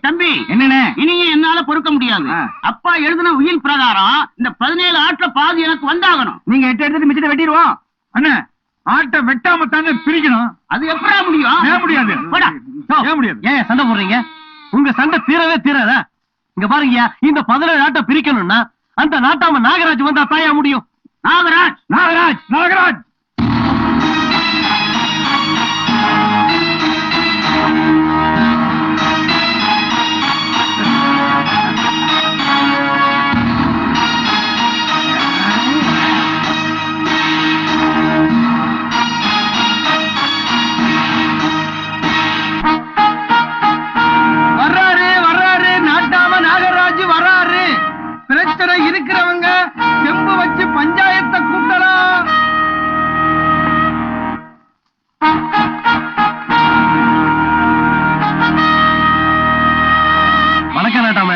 தம்பி, என்னண்ணே? இனியும் என்னால பொறுக்க முடியாது. அப்பா எழுதின உயில் பிரகாரம் இந்த 17 ஆட்டுல பாதி எனக்கு வந்தாகணும். நீங்க 8 எடுத்துட்டு மிச்சத்தை வெட்டிடுவோம். அண்ணா, ஆட்டை வெட்டாம தானே பிரிக்கணும். அது எப்படா முடியும்? ஏன் முடியாது? ஏன் முடியாது? ஏன் சண்டை போடுறீங்க? உங்க சண்டை தீரவே தீராதா? இங்க பாருங்க, இந்த 17 ஆட்டை பிரிக்கணும்னா அந்த நாட்டாம நாகராஜ் வந்தா தாயா முடியும். நாகராஜ், நாகராஜ், நாகராஜ். இருக்கிறவங்க செம்பு வச்சு பஞ்சாயத்தை கூட்டலாம். வணக்கம் நாட்டாம.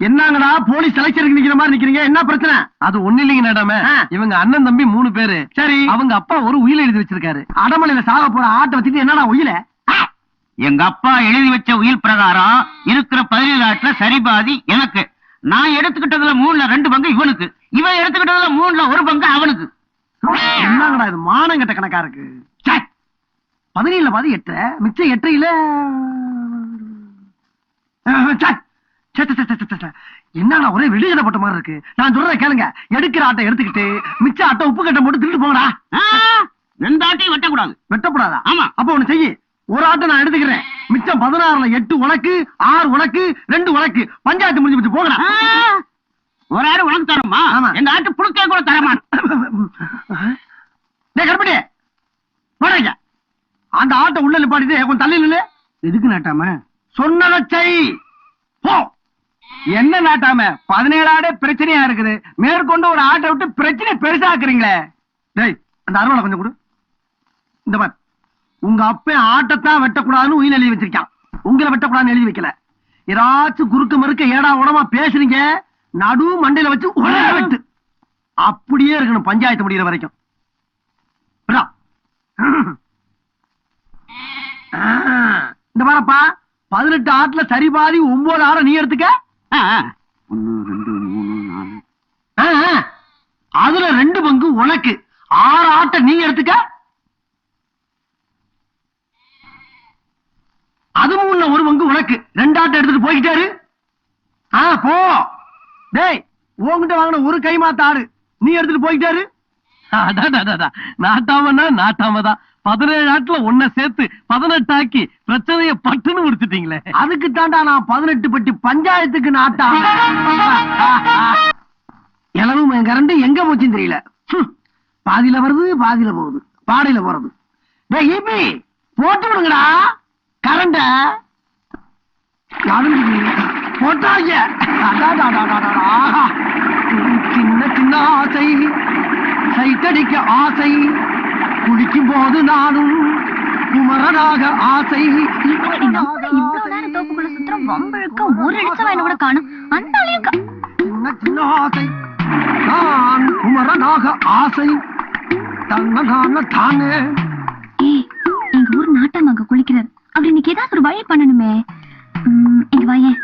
என்னங்கடா போலீஸ் செலக்ஷனுக்கு நிக்கிற மாதிரி நிக்கிறீங்க? என்ன பிரச்சனை? அது ஒண்ணு இல்லைங்க நாட்டாம. இவங்க அண்ணன் தம்பி 3 பேரு. சரி, அவங்க அப்பா ஒரு உயில் எழுதி வச்சிருக்காரு. அடமலையில சாக போற ஆட்டை வச்சுட்டு என்னடா உயில? எங்க அப்பா எழுதி வச்ச உயில் பிரகாரம் இருக்கிற 17 ஆட்டுல சரிபாதி எனக்கு. நான் எடுத்துக்கிட்டதுல 3ல 2 பங்கு இவனுக்கு, இவன் எடுத்துக்கிட்டதுல 3ல 1 பங்கு அவனுக்கு. என்னங்கடா இது மானம் கட்ட கணக்கா இருக்கு. 17ல பாதி 8, மிச்சம் 8ல என்னடா ஒரே வெளியிட போட்ட மாதிரி இருக்கு. நான் சொல்றத கேளுங்க. எடுக்கிற ஆட்டை எடுத்துக்கிட்டு மிச்ச ஆட்டை உப்பு கட்ட போட்டு திருட்டு போங்கடா. 2 ஆட்டையும் வெட்டக்கூடாது. வெட்டக்கூடாதா? ஆமா. அப்ப ஒண்ணு செய்யு, ஒரு ஆட்டை நான் எடுத்துக்கிறேன். மிச்சம் 16ல 8 உனக்கு, 6 உனக்கு, 2 உனக்கு. பஞ்சாயத்து முடிஞ்சு போச்சு, போகலாம். ஒரு ஆடு உனக்கு தரமா? எங்க ஆட்டு புழுக்கே கூட தரமா? கருப்படி போடாங்க. அந்த ஆட்டை உள்ள நிப்பாட்டிட்டு கொஞ்சம் தள்ளி நில்லு. எதுக்கு நாட்டாம? சொன்னதை செய். போ. என்ன நாட்டாம, 17 ஆடே பிரச்சனையா இருக்குது. மேற்கொண்டு ஒரு ஆட்டை விட்டு பிரச்சனை பெருசாக்குறீங்களே. டேய், அந்த அறுவலை கொஞ்சம் கொடு. இந்த மாதிரி உங்க அப்ப ஆட்டத்தான் வெட்டக்கூடாதுன்னு உயிர் எழுதி வச்சிருக்கான். உங்களை வெட்டக்கூடாதுன்னு எழுதி வைக்கல. ஏதாச்சும் குறுக்க மறுக்க ஏடா உடமா பேசுறீங்க, நடு மண்டையில வச்சு ஒரே வெட்டு. அப்படியே இருக்கணும் பஞ்சாயத்து முடிகிற வரைக்கும். இந்த பாரப்பா, 18 ஆட்டுல சரி பாதி 9 ஆட நீ எடுத்துக்க. 1 2 3 4. அதுல 2 பங்கு உனக்கு. 6 ஆட்டை நீ எடுத்துக்க. அது 3ல 1 பங்கு உனக்கு. 2 ஆட்டை எடுத்துட்டு போய்கிட்டாரு. போ. டேய், உன்கிட்ட வாங்கின ஒரு கை மாத்த ஆடு நீ எடுத்துட்டு போய்கிட்டாரு. நாட்டாமன்னா நாட்டாமதான். 17 ஆட்டுல ஒன்ன சேர்த்து 18 ஆக்கி பிரச்சனைய பட்டுன்னு முடிச்சுட்டீங்களே. அதுக்கு தாண்டா நான் 18 பட்டி பஞ்சாயத்துக்கு நாட்டா. எளவும் என் கரண்ட் எங்க போச்சுன்னு தெரியல. பாதியில வருது, பாதியில போகுது, பாடையில போறது. டேய் ஈபி, போட்டு விடுங்கடா கரண்ட. போட்டாங்க. சின்ன சின்ன ஆசை, சைட்டடிக்க ஆசை, குளிக்கும் போது நானும் குமரனாக ஆசை. சின்ன சின்ன ஆசை, நான் குமரனாக ஆசை. தன்ன தானே. எங்க ஊர் நாட்டாம குளிக்கிறார். அப்படி இன்னைக்கு ஏதாவது ஒரு வழி பண்ணணுமே. இங்க வாயேன்.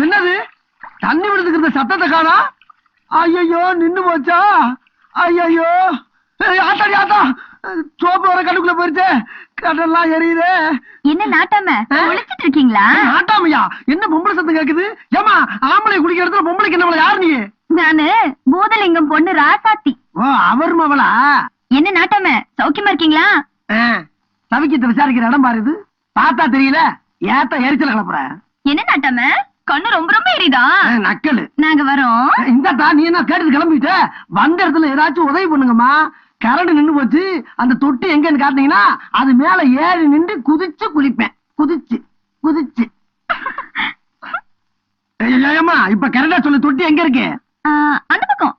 என்னது தண்ணி விடுத்துக்கிற சத்தத்தை காணா? ஐயோ, நின்னு போச்சா? ஐயோ, ஆத்தாடி ஆத்தா, சோப்பு வர கண்ணுக்குள்ள போயிருச்சு. கடல்லாம் எரியுது. என்ன நாட்டாம குளிச்சிட்டு இருக்கீங்களா? நாட்டாமையா? என்ன பொம்பளை சத்தம் கேக்குது? ஏமா, ஆம்பளை குளிக்கிற இடத்துல பொம்பளைக்கு என்ன? யாரு நீ? நானு பூதலிங்கம் பொண்ணு ராசாத்தி. ஓ, அவர் மவளா? என்ன நாட்டாம சௌக்கியமா இருக்கீங்களா? சவிக்கத்தை விசாரிக்கிற இடம் பாரு இது. பார்த்தா தெரியல, ஏத்த எரிச்சல கிளப்புற. என்ன நாட்டாம கண்ணு ரொம்ப ரொம்ப எரியுதா? நக்கலு. நாங்க வரோம். இந்தா, நீ என்ன கேட்டு கிளம்பிட்ட? வந்த இடத்துல ஏதாச்சும் உதவி பண்ணுங்கம்மா. கரண்ட் நின்னு போச்சு. அந்த தொட்டி எங்கன்னு காட்டினீங்கன்னா அது மேல ஏறி நின்று குதிச்சு குளிப்பேன். குதிச்சு குதிச்சு. ஏமா, இப்ப கரெக்டா சொல்லு, தொட்டி எங்க இருக்கு? அந்த பக்கம்.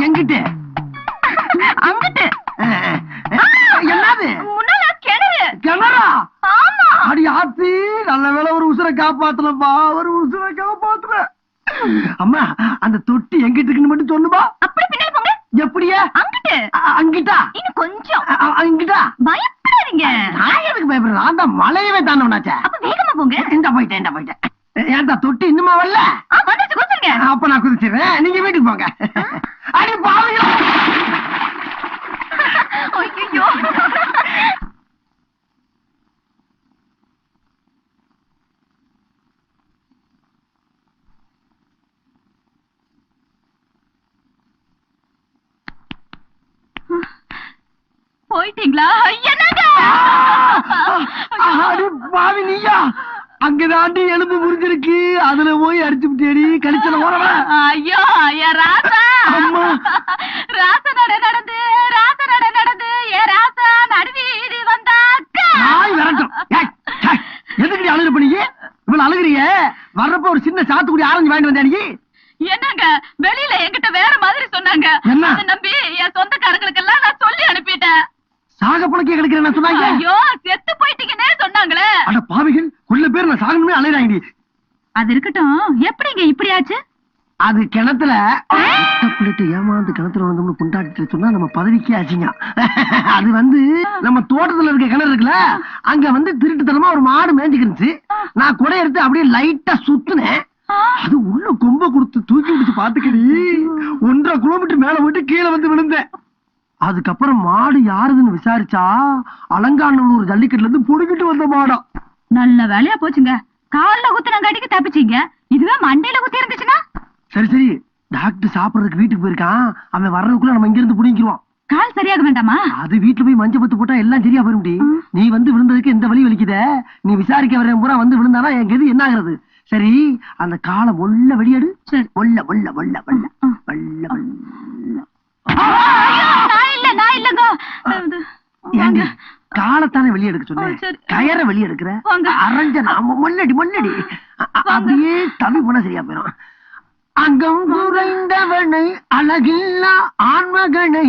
எங்கிட்ட? அங்கிட்டு. என்னது? முன்னால கிணறு. கிணறா? ஆமா. அடி ஆத்தி, நல்ல வேளை ஒரு உசுரை காப்பாத்தலப்பா. ஒரு உசுரை காப்பாத்துற. அம்மா அந்த தொட்டி எங்கிட்டு இருக்குன்னு மட்டும் சொல்லுமா. அப்படி பின்னால போங்க. எப்படியா? அங்கிட்டு. அங்கிட்டா? இன்னும் கொஞ்சம். அங்கிட்டா? பயப்படாதீங்க. நான் எதுக்கு பயப்படுறேன்? நான் தான் மலையவே தாண்டவனாச்சே. அப்ப வேகமா போங்க. இந்த போயிட்டேன். ஏன்டா தொட்டி இன்னுமா வரல? வந்துருச்சு, குதிச்சிருங்க. அப்ப நான் குதிச்சிடுறேன், நீங்க வீட்டுக்கு போங்க. அடி பாவிங்களா! ஐயோ. போயிட்டீங்களா? என்னங்க? அடி பாவி நீயா? அங்கதாண்டி எலும்பு முறிஞ்சிருக்கு, அதுல போய் அடிச்சு விட்டேடி கழிச்சல ஓரவ. ஐயோ ஐயா ராசா. அம்மா. ராசா நடந்து ஏ ராசா நடுவீதி வந்தாக்கா. நாய் விரட்டும். எதுக்கு அழுகுற பண்ணீங்க? இவ்வளவு அழுகுறீங்க? வர்றப்ப ஒரு சின்ன சாத்துக்குடி ஆரஞ்சு வாங்கிட்டு வந்தேன் நீ. என்னங்க வெளியில என்கிட்ட வேற மாதிரி சொன்னாங்க. என்ன? அதை நம்பி என் சொந்தக்காரங்களுக்கு எல்லாம் நான் சொல்லி அனுப்பிட்டேன். சாக புழக்கே கிடைக்கிறேன் சொன்னாங்க. ஐயோ செத்து போயிட்டீங்கன்னே சொன்னாங்களே. அட பாவிகள், கொல்ல பேர் நான் சாகணுமே அலையறாங்க. அது இருக்கட்டும், எப்படிங்க இப்படி ஆச்சு? அது கிணத்துல புள்ளிட்டு ஏமாந்து கிணத்துல வந்து கொண்டாடிட்டு சொன்னா நம்ம பதவிக்கே ஆச்சுங்க. அது வந்து நம்ம தோட்டத்துல இருக்க கிணறு இருக்குல்ல, அங்க வந்து திருட்டுத்தனமா ஒரு மாடு மேய்ஞ்சுக்கிருந்துச்சு. நான் குடை எடுத்து அப்படியே லைட்டா சுத்துனேன். அது உள்ள கொம்ப கொடுத்து தூக்கி பிடிச்சு பாத்துக்கடி 1.5 கிலோமீட்டர் மேல போயிட்டு கீழே வந்து விழுந்தேன். அதுக்கப்புறம் மாடு யாருதுன்னு விசாரிச்சா அலங்காநல்லூர் ஜல்லிக்கட்டுல இருந்து புடுங்கிட்டு வந்த மாடம். நல்ல வேலையா போச்சுங்க. கால்ல குத்துன கடிக்கு தப்பிச்சீங்க. இதுவே மண்டையில குத்தி இருந்துச்சுன்னா? சரி டாக்டர் சாப்பிடறதுக்கு வீட்டுக்கு போயிருக்கான். அவன் வர்றதுக்குள்ள நம்ம இங்க இருந்து புடிங்கிடுவோம். கால் சரியாக வேண்டாமா? அது வீட்டுல போய் மஞ்சள் பத்து போட்டா எல்லாம் சரியா போயிரும்டி. நீ வந்து விழுந்ததுக்கு எந்த வலி வலிக்குத? நீ விசாரிக்க வர பூரா வந்து விழுந்தானா என் கெது என்ன ஆகுறது? சரி அந்த காலை ஒல்ல வெளியேடு. ஒல்ல ஒல்ல ஒல்ல ஒல்ல ஒல்ல ஒல்ல. நான் இல்லங்க. ஏண்டி காலத்தானே வெளியே எடுக்க சொன்னேன், கயற வெளியே எடுக்கிற? அரைஞ்ச நாம மொல்லடி அப்படியே தவி போனா சரியா போயிடும். அங்கம் குறைந்தவனை அழகில்லா ஆண்மகனை.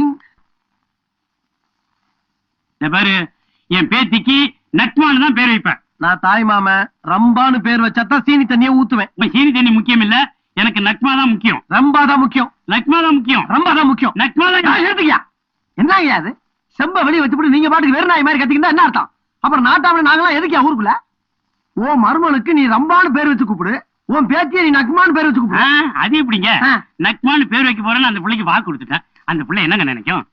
பாரு, என் பேத்திக்கு நட்மானு தான் பேர் வைப்பேன். நான் தாய் மாம ரம்பான்னு பேர் வச்சாதான் சீனி தண்ணியை ஊத்துவேன். சீனி தண்ணி முக்கியம் இல்ல, எனக்கு நட்மா தான் முக்கியம். ரம்பா தான் முக்கியம். நட்மா தான் முக்கியம். ரம்பா தான் முக்கியம். நட்மா தான். எடுத்துக்கியா? என்ன அது? செம்ப வெளியே வச்சுட்டு நீங்க பாட்டுக்கு வெறும் நாய் மாதிரி கத்திக்கிட்டா என்ன அர்த்தம்? அப்புறம் நாட்டாம நாங்களாம் எதுக்கியா ஊருக்குள்ள? ஓ மருமனுக்கு நீ ரம்பான்னு பேர் வச்சு கூப்பிடு, உன் பேத்திய நீ நக்மான்னு பேர் வச்சு கூப்பிடு. அது எப்படிங்க? நக்மான்னு பேர் வைக்க போறேன்னு அந்த பிள்ளைக்கு வாக்கு கொடுத்துட்டேன். அந்த பிள்ளை என்னங்க நினைக்கும்?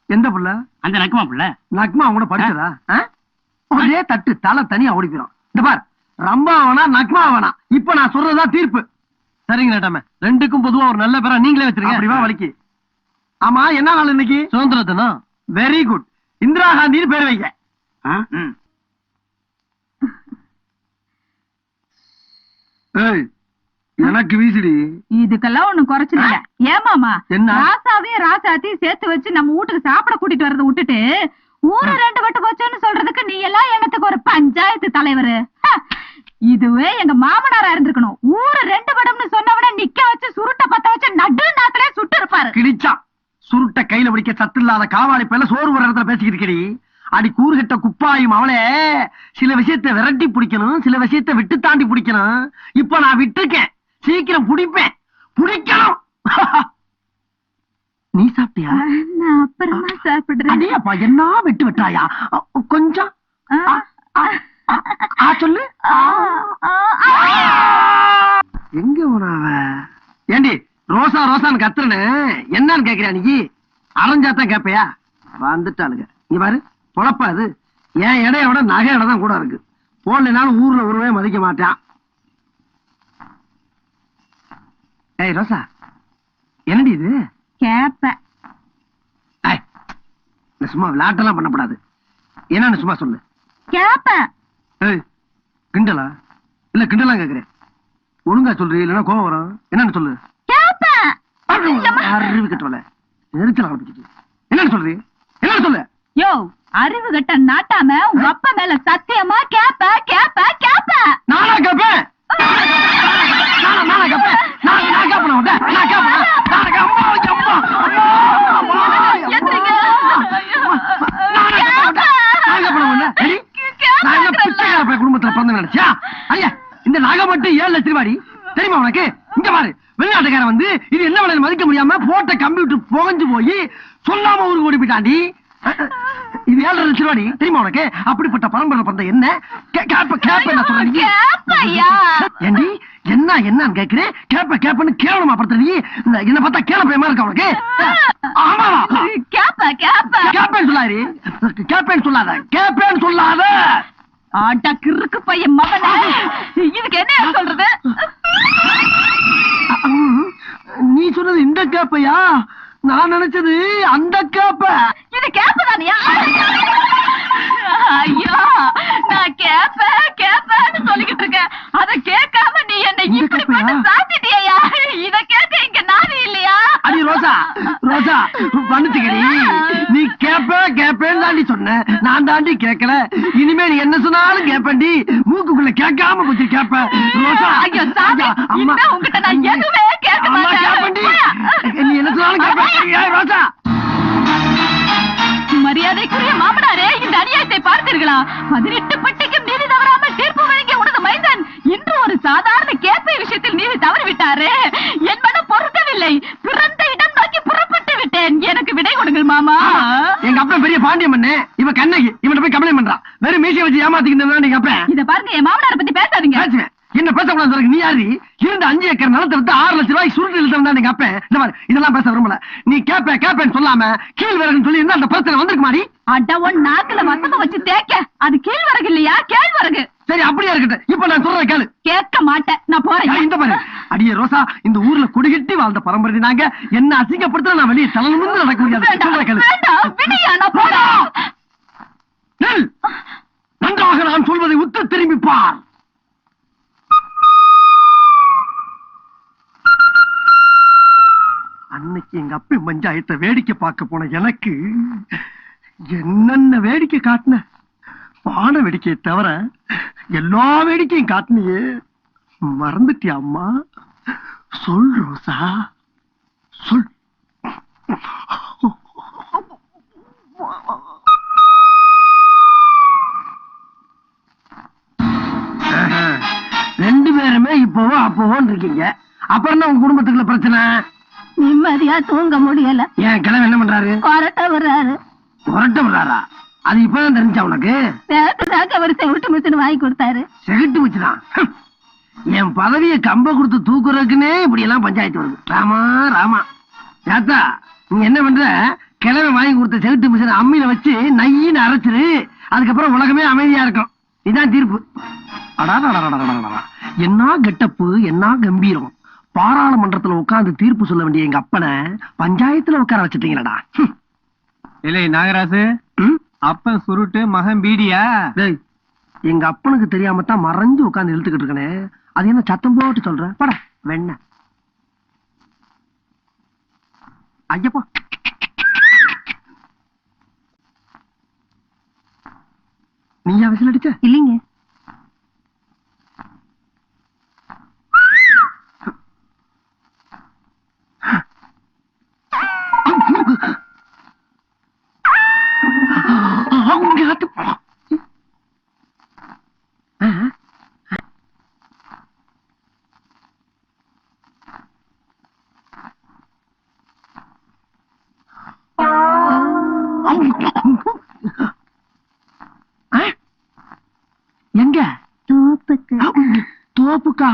எந்த பிள்ளை? அந்த நக்மா பிள்ளை. நக்மா கூட படிச்சதா? ஒரே தட்டு தலை தனியா ஓடி போயிடும். இந்த பார், ரம்பா வேணா நக்மா வேணா, இப்ப நான் சொல்றதா தீர்ப்பு. சரிங்க நாட்டாம, ரெண்டுக்கும் பொதுவா ஒரு நல்ல பேரா நீங்களே வச்சிருக்கீங்க. அப்படிவா வலிக்கு. ஆமா என்ன நாள் இன்னைக்கு? சுதந்திர தினம். Very good. இந்திரா காந்தின்னு பேர் வைக்க. எனக்கு வீசிடி. இதுக்கெல்லாம் ஒண்ணும் குறைச்சல. ஏமாமா என்ன? ராசாவையும் ராசாத்தையும் சேர்த்து வச்சு நம்ம வீட்டுக்கு சாப்பிட கூட்டிட்டு வரத விட்டுட்டு ஊரு 2 வட்டு போச்சோன்னு சொல்றதுக்கு நீ எல்லாம் எனக்கு ஒரு பஞ்சாயத்து தலைவரு. இதுவே எங்க மாமனாரா இருந்திருக்கணும். ஊரு 2 வடம்னு சொன்னவன நிக்க வச்சு சுருட்ட பத்த வச்சு நடு நாக்கிலே சுட்டு இருப்பாரு. கிழிச்சா சுருட்ட கையில பிடிக்க சத்து இல்லாத காவாளி பேர்ல சோறு ஒரு இடத்துல பேசிக்கிட்டு இருக்கடி. அடி கூறுகிட்ட குப்பாயும் அவளே. சில விஷயத்தை விரட்டி பிடிக்கணும், சில விஷயத்தை விட்டு தாண்டி பிடிக்கணும். இப்ப நான் விட்டுருக்கேன், சீக்கிரம் பிடிப்பேன். பிடிக்கணும். நீ சாப்பிட்டியா? நான் அப்புறமா சாப்பிடுறேன். அடேப்பா என்ன வெட்டு வெட்டாயா? கொஞ்சம் சொல்லு. எங்க போனாவ? ஏண்டி ரோசா ரோசான்னு கத்துறனு என்னன்னு கேக்குறியா? நீ அரைஞ்சாத்தான் கேப்பையா? வந்துட்டானுங்க. நீ பாரு பொழப்பா அது. என் இடைய விட நகை இடம் தான் கூட இருக்கு. போடலைனாலும் ஊர்ல ஒருவே மதிக்க மாட்டான். ஏய் ரோசா, என்னடி இது? கேப்ப. சும்மா விளையாட்டெல்லாம் பண்ணப்படாது. என்னன்னு சும்மா சொல்லு. கேப்ப. ஏய் கிண்டலா? இல்ல கிண்டலா கேக்குறேன். ஒழுங்கா சொல்றீ, இல்லன்னா கோவம் வரும். என்னன்னு சொல்லு. கேப்ப. அறிவு கட்டவல நெரிச்சல் ஆரம்பிச்சிட்டு. என்னன்னு சொல்றீ? என்னன்னு சொல்லு. யோ அறிவு கட்ட நாட்டாம உங்க அப்பா மேல சத்தியமா கேப்ப கேப்ப கேப்ப. நானா கேப்பேன்? நானா கேப்பேன்? நான் கேப்பேன். நான் கேப்பேன். குடும்பத்துல பிறந்த நினைச்சா ஐயா இந்த நகை மட்டும் 7 லட்சம் ரூபாய் தெரியுமா உனக்கு? இங்க பாரு, வெளிநாட்டுக்காரன் வந்து இது என்ன வேலை மதிக்க முடியாம போட்ட கம்ப்யூட்டர் புகஞ்சு போய் சொல்லாம ஊருக்கு ஓடி போயிட்டாண்டி. இது 7.5 லட்சம் ரூபாடி தெரியுமா உனக்கு? அப்படிப்பட்ட பரம்பரை பண்ற என்ன என்ன சொல்றீங்க? ஏண்டி என்ன என்னன்னு கேக்குறேன். கேப்பன்னு கேவலமா படுத்துற நீ. என்ன பார்த்தா கேள பயமா இருக்கா உனக்கு? ஆமாவா? கேப்பேன்னு சொல்லாரு. கேப்பேன்னு சொல்லாத. ஆட்டா கிறுக்கு பையன் மகனே, இதுக்கு என்ன சொல்றது? நீ சொன்னது இந்த கேப்பையா? நான் நினைச்சது அந்த கேப்ப. இது கேப்ப தானியா? ஐயோ, நான் கேப்பேன்னு சொல்லிக்கிட்டு இருக்கேன். அத கேட்காம நீ என்ன இப்படி பண்ணி சாத்திட்டியா? இத கேட்க இங்க நாதி இல்லையா? அடி ரோசா பண்ணுச்சுக்கடி. நீ கேப்பேன்னு தாண்டி சொன்ன, நான் தாண்டி கேட்கல. இனிமே நீ என்ன சொன்னாலும் கேப்பண்டி. மூக்குக்குள்ள கேட்காம போச்சு கேப்ப. ரோசா ஐயோ சாமி, இனிமே உன்கிட்ட நான் எதுவுமே கேட்க மாட்டேன். நீ என்ன சொன்னாலும் கேப்ப. ரோசா, மரியாதைக்குரிய மாமனாரே, இந்த அநியாயத்தை பார்த்தீர்களா? 18 பட்டிக்கும் நீதி தவறாமல் தீர்ப்பு வழங்கிய உனது மைந்தன் இன்று ஒரு சாதாரண கேப்பை விஷயத்தில் நீதி தவறிவிட்டாரே. என் மனம் பொறுக்கவில்லை. பிறந்த இடம் நோக்கி புறப்பட்டு விட்டேன். எனக்கு விடை கொடுங்கள் மாமா. எங்க அப்பா பெரிய பாண்டியம் பண்ணு. இவ கண்ணகி. இவன் போய் கம்ப்ளைண்ட் பண்றா. வெறும் மீசையை வச்சு ஏமாத்திக்கிட்டு எங்க அப்பா. இத பாருங்க, என் மாமனாரை பத்தி பேசாதீங்க. என்ன பேசக்கூடாது? நீ யாரு? இருந்த 5 ஏக்கர் நிலத்தை விட்டு 6 லட்சம் ரூபாய் சுருட்டு இழுத்தா எங்க அப்பா. இந்த மாதிரி இதெல்லாம் பேச விரும்பல. நீ கேப்பேன்னு சொல்லாம கீழ் விறகுன்னு சொல்லி இருந்தா அந்த பிரச்சனை வந்திருக்கு மாதிரி. அட உன் நாக்குல வசம்ப வச்சு தேக்க. அது கீழ்வரகு இல்லையா, கேழ்வரகு. சரி, அப்படியே இருக்கட்டும். இப்ப நான் சொல்றேன் கேளு. கேட்க மாட்டேன், நான் போறேன். இந்த பாரு, அடியே ரோசா, இந்த ஊர்ல குடிகட்டி வாழ்ந்த பரம்பரை நாங்க. என்ன அசிங்கப்படுத்த நான் வெளியே தலை நிமிர்ந்து நடக்க முடியாது. நன்றாக நான் சொல்வதை உத்து திரும்பிப்பார். அன்னைக்கு எங்க அப்பா பஞ்சாயத்தை வேடிக்கை பார்க்க போன எனக்கு என்னென்ன வேடிக்கை காட்டின. பான வேடிக்கையை தவிர எல்லா வேடிக்கையும் காட்டினியே. மறந்துட்டியா அம்மா? சொல் ரோசா, சொல். ரெண்டு பேருமே இப்போவோ அப்போவோன்னு இருக்கீங்க. அப்புறம் தான் உங்க குடும்பத்துக்குள்ள பிரச்சனை. நிம்மதியா தூங்க முடியல. என் கிழமை என்ன பண்றாரு? கொரட்ட வர்றாரா? அது இப்பதான் தெரிஞ்சா உனக்கு? அவர் செவிட்டு மிஷின் வாங்கி கொடுத்தாரு. செவிட்டு மிச்சுதான். என் பதவியை கம்ப கொடுத்து தூக்குறதுக்குன்னே இப்படி எல்லாம் பஞ்சாயத்து வருது. ராமா சேத்தா, நீ என்ன பண்ற? கிழமை வாங்கி கொடுத்த செவிட்டு மிஷின் அம்மியில வச்சு நையின்னு அரைச்சிரு. அதுக்கப்புறம் உலகமே அமைதியா இருக்கும். இதுதான் தீர்ப்பு. என்ன கெட்டப்பு, என்ன கம்பீரம். பாராளுமன்றத்துல உட்கார்ந்து தீர்ப்பு சொல்ல வேண்டிய எங்க அப்பனை பஞ்சாயத்துல உட்கார வச்சுட்டீங்களடா. இல்லை நாகராசு, அப்பன் சுருட்டு மகன் பீடியா? எங்க அப்பனுக்கு தெரியாமத்தான் மறைஞ்சு உட்கார்ந்து இழுத்துக்கிட்டு இருக்கனே. அது என்ன சத்தம் போட்டு சொல்ற? பட வெண்ண ஐயப்பா. நீயா விசில் அடிச்ச? இல்லைங்க. எங்க? தோப்புக்கா?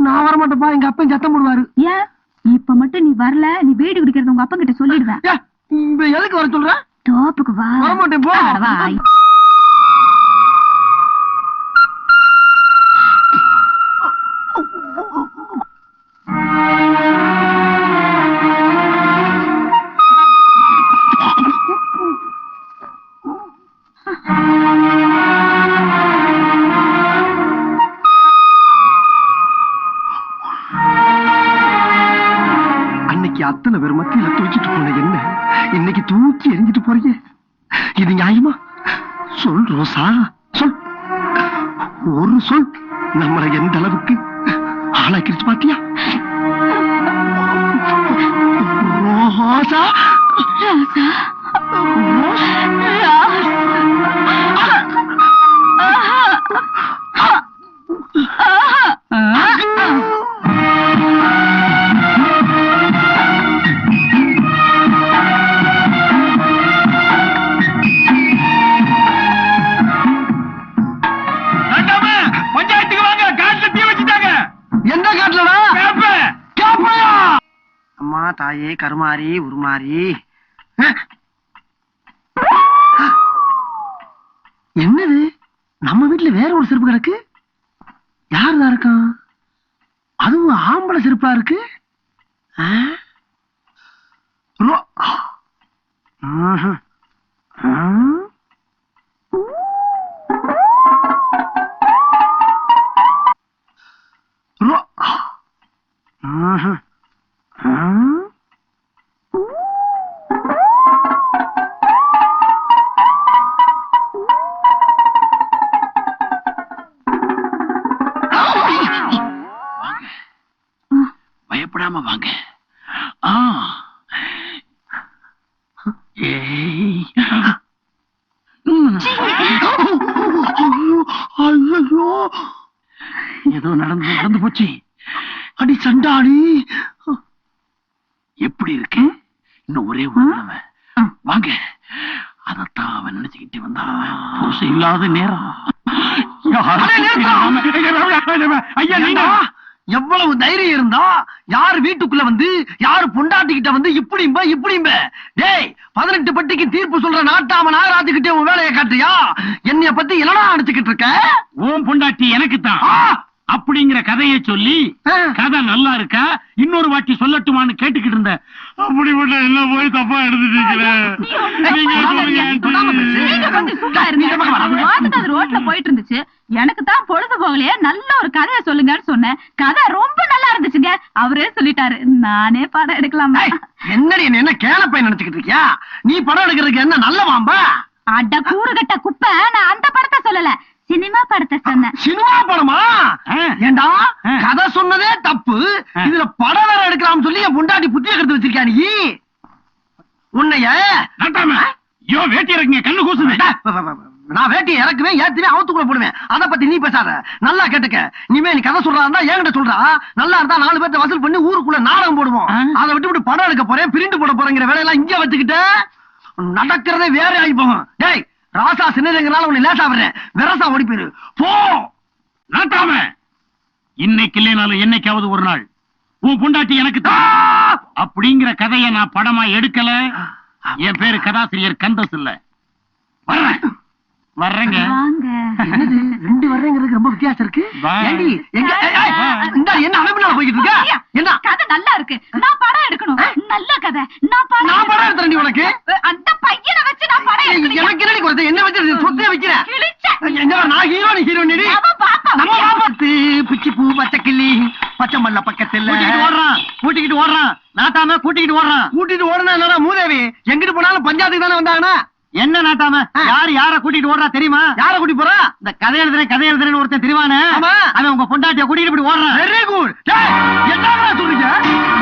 நான் வரமாட்டேப்பா. எங்க அப்பா சத்தம் போடுவாரு. ஏன் இப்ப மட்டும் நீ வரல? நீ வீடு குடிக்கிறது உங்க அப்பா கிட்ட சொல்லிடுவேன். எதுக்கு வர சொல்ற? தோப்புக்கு வா. வரமாட்டேன் போ. அத்தனை பேர் மத்தியில தூக்கிட்டு போன என்ன இன்னைக்கு தூக்கி எரிஞ்சிட்டு போறீங்க? இது நியாயமா? சொல் ரோசா, சொல். ஒரு சொல் நம்மளை எந்த அளவுக்கு ஆளாக்கிருச்சு பாத்தியா? ரோசா, அம்மா தாயே கருமாரி உருமாரி. என்னது நம்ம வீட்டுல வேற ஒரு செருப்பு கிடக்கு? யாருதான் இருக்கான்? அதுவும் ஆம்பளை செருப்பா இருக்கு. பயப்படாம வாங்க. ஏதோ நடந்து போச்சு. அடி சண்டாடி, எப்படி இருக்கு? இன்னும் ஒரே ஒரு தடவை வாங்க. அதத்தான் அவன் நினைச்சுக்கிட்டு வந்தான். புருஷன் இல்லாத நேரம். ஐயா நீங்க எவ்வளவு தைரியம் இருந்தா யாரு வீட்டுக்குள்ள வந்து யாரு பொண்டாட்டிக்கிட்ட வந்து இப்படிம்ப டேய் 18 பட்டிக்கு தீர்ப்பு சொல்ற நாட்டாம நாகராஜுக்கிட்டே உன் வேலையை காட்டுறியா? என்னைய பத்தி என்னடா அடிச்சுக்கிட்டு இருக்க? ஓம் பொண்டாட்டி எனக்கு தான் அப்படிங்கிற கதையை சொல்லி கதை நல்லா இருக்கா இன்னொரு வாட்டி சொல்லட்டுமான்னு கேட்டுக்கிட்டு இருந்த. அப்படி என்ன போய் தப்பா எடுத்துட்டீங்களே. ரோட்ல போயிட்டு இருந்துச்சு. எனக்கு தான் பொழுது போகலையே, நல்ல ஒரு கதையை சொல்லுங்கன்னு சொன்னேன். கதை ரொம்ப நல்லா இருந்துச்சுங்க. அவரே சொல்லிட்டாரு. நானே படம் எடுக்கலாமா? என்னடி என்ன கேளப்பை நினைச்சுக்கிட்டு இருக்கியா? நீ படம் எடுக்கிறதுக்கு என்ன நல்ல வாம்பா? அட கூறுகட்ட குப்பை, நான் அந்த படத்தை சொல்லல, சினிமா படத்தை சொன்னேன். சினிமா படமா? ஏண்டா கதை சொன்னதே தப்பு, இதுல படம் வேற எடுக்கலாம்னு சொல்லி என் பொண்டாட்டி புத்திய கெடுத்து வச்சிருக்கியா நீ? உன்னைய வேட்டி இறக்குங்க, கண்ணு கூசுது. நான் வேட்டி இறக்குவேன், ஏத்துவேன், அவுத்துக்குள்ள போடுவேன். அத பத்தி நீ பேசாத. நல்லா கேட்டுக்க. நீமே நீ கதை சொல்றா இருந்தா என்கிட்ட சொல்றா. நல்லா இருந்தா 4 பேர்த்த வசூல் பண்ணி ஊருக்குள்ள நாடகம் போடுவோம். அதை விட்டு படம் எடுக்க போறேன், பிரிண்ட் போட போறேங்கிற வேலையெல்லாம் இங்க வச்சுக்கிட்ட நடக்கிறதே வேற ஆகி போகும். டேய் ராசா சின்னதுங்கனால உன்னை லேசா விடுறேன், விரசா ஓடி போயிரு போ. நாட்டாம இன்னைக்கு இல்லைனாலும் என்னைக்காவது ஒரு நாள் உன் பொண்டாட்டி எனக்கு தான் அப்படிங்கிற கதையை நான் படமா எடுக்கல. என் பேரு கதாசிரியர் கந்தஸ் இல்ல. வர்றேங்க. என்னது 2 வர்றேங்கிறதுக்கு ரொம்ப வித்தியாசம் இருக்கு. ஏண்டி எங்க என்ன அனுப்பினால போயிட்டு இருக்க? என்ன கதை நல்லா இருக்கு, நான் படம் எடுக்கணும். நல்ல கதை, நான் படம் எடுத்துறேன். உனக்கு அந்த பையனை வச்சு நான் படம் எடுக்கணும். எனக்கு என்னடி குறைச்ச? என்ன வச்சு சொத்தே வைக்கிறேன்? நான் ஹீரோ, நீ ஹீரோயின். நம்ம பாப்பாத்து பிச்சி பூ பச்சை கிள்ளி பச்சை மல்ல பக்கத்துல கூட்டிக்கிட்டு ஓடுறான். நாட்டாம கூட்டிக்கிட்டு ஓடுனா என்னடா மூதேவி? எங்கிட்டு போனாலும் பஞ்சாயத்துக்கு தானே வந்தாங்கன்னா என்ன நாட்டாம? யார கூட்டிட்டு ஓடுறா தெரியுமா? யார கூட்டி போறா? இந்த கதை எழுதுறேன்னு ஒருத்தன் தெரியுமானே, அவன் உங்க பொண்டாட்டிய கூட்டிட்டு இப்படி ஓடுறான். Very good. என்னடா சொல்றீங்க?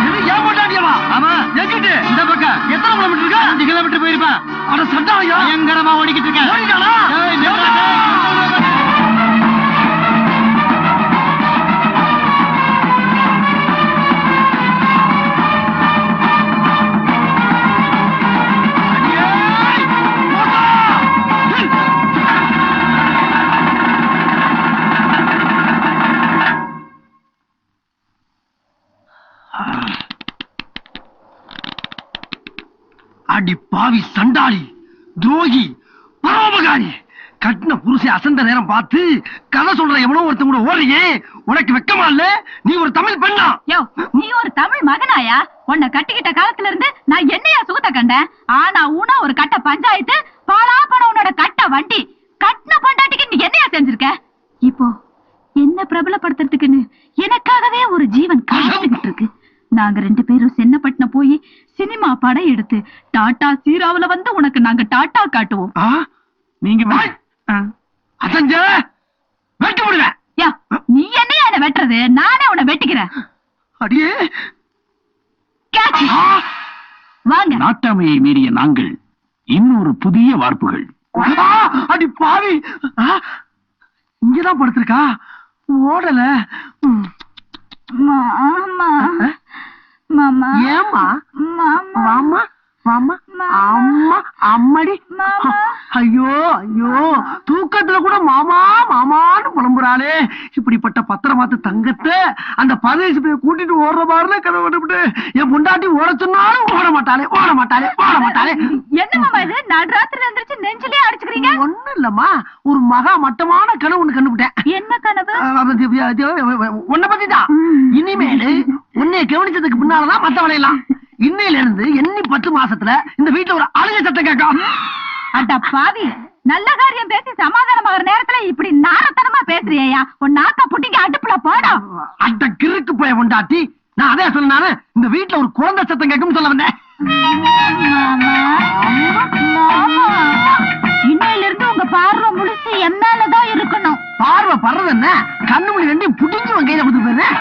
இது ஏன் பொண்டாட்டியவா? ஆமா. எங்கிட்டு? இந்த பக்கம். எத்தனை கிலோமீட்டர் இருக்கு? 5 கிலோமீட்டர் போயிருப்பான். அட சண்டாளையா, பயங்கரமா ஓடிக்கிட்டு இருக்கேன். ஓடிட்டானா? அடி பாவி சண்டாளி, துரோகி, பரோபகாரி, கட்டின புருஷன் அசந்த நேரம் பார்த்து கதை சொல்ற எவனோ ஒருத்தன் கூட ஓடுறியே, உனக்கு வெக்கமா இல்ல? நீ ஒரு தமிழ் பெண்ணா? நீ ஒரு தமிழ் மகனாயா? உன்னை கட்டிக்கிட்ட காலத்துல இருந்து நான் என்னையா சுகத்தை கண்டேன்? ஆனா ஊனா ஒரு கட்ட பஞ்சாயத்து, பாலா பண உன்னோட கட்ட வண்டி, கட்டின பொண்டாட்டிக்கு நீ என்னையா செஞ்சிருக்க? இப்போ என்ன பிரபலப்படுத்துறதுக்குன்னு எனக்காகவே ஒரு ஜீவன் காத்துக்கிட்டு இருக்கு. நாங்க 2 பேரும் சென்னப்பட்டினம் போய் சினிமா படம் எடுத்து டாடா சீராவுல வந்து உனக்கு நாங்க டாடா காட்டுவோம். நீங்க அசஞ்ச வெட்டி விடுவேன். நீ என்னையா என்ன வெட்டுறது? நானே உன்னை வெட்டிக்கிறேன். அடியே வாங்க. நாட்டாமையை மீறிய நாங்கள் இன்னொரு புதிய வார்ப்புகள். அடி பாவி, இங்கதான் படுத்திருக்கா, ஓடல. மாமா மாமா ஏமா மாமா மாமா மாமா அம்மா அம்மடி மாமா ஐயோ ஐயோ தூக்கத்துல கூட மாமா மாமான்னு புலம்புறாளே. இப்படிப்பட்ட பத்திரமாத்து தங்கத்தை அந்த பரதேசி போய் கூட்டிட்டு ஓடுற மாதிரில கனவு கண்டுபிட்டு என் பொண்டாட்டி ஓட சொன்னாலும் ஓட மாட்டாளே ஓட மாட்டாளே ஓட மாட்டாளே. என்ன மாமா இது நடுராத்திரி எந்திரிச்சு நெஞ்சிலே அடிச்சுக்கிறீங்க? ஒண்ணும் இல்லம்மா, ஒரு மகா மட்டமான கனவு ஒண்ணு கண்டுபிட்டேன். என்ன கனவு? உன்னை பத்திதான். இனிமேலு உன்னைய கவனிச்சதுக்கு பின்னாலதான் மத்த வளையலாம். இன்னையில இருந்து எண்ணி 10 மாசத்துல இந்த வீட்டுல ஒரு அழுகை சத்தம் கேட்கும். அட பாவி, நல்ல காரியம் பேசி சமாதானமாகற நேரத்துல இப்படி நாரத்தனமா பேசுறியா? உன் நாக்க புட்டிங்க அடுப்புல போடும். அட்ட கிறுக்கு போய பொண்டாட்டி, நான் அதே சொன்னானு இந்த வீட்டுல ஒரு குழந்தை சத்தம் கேட்கும் சொல்ல வந்தேன். இன்னையில இருந்து உங்க பார்வை முழுசு என் மேலதான் இருக்கணும். பார்வை படுறது என்ன, கண்ணு மணி ரெண்டையும் புடிஞ்சு கையில கொடுத்து போயிருந்தேன்.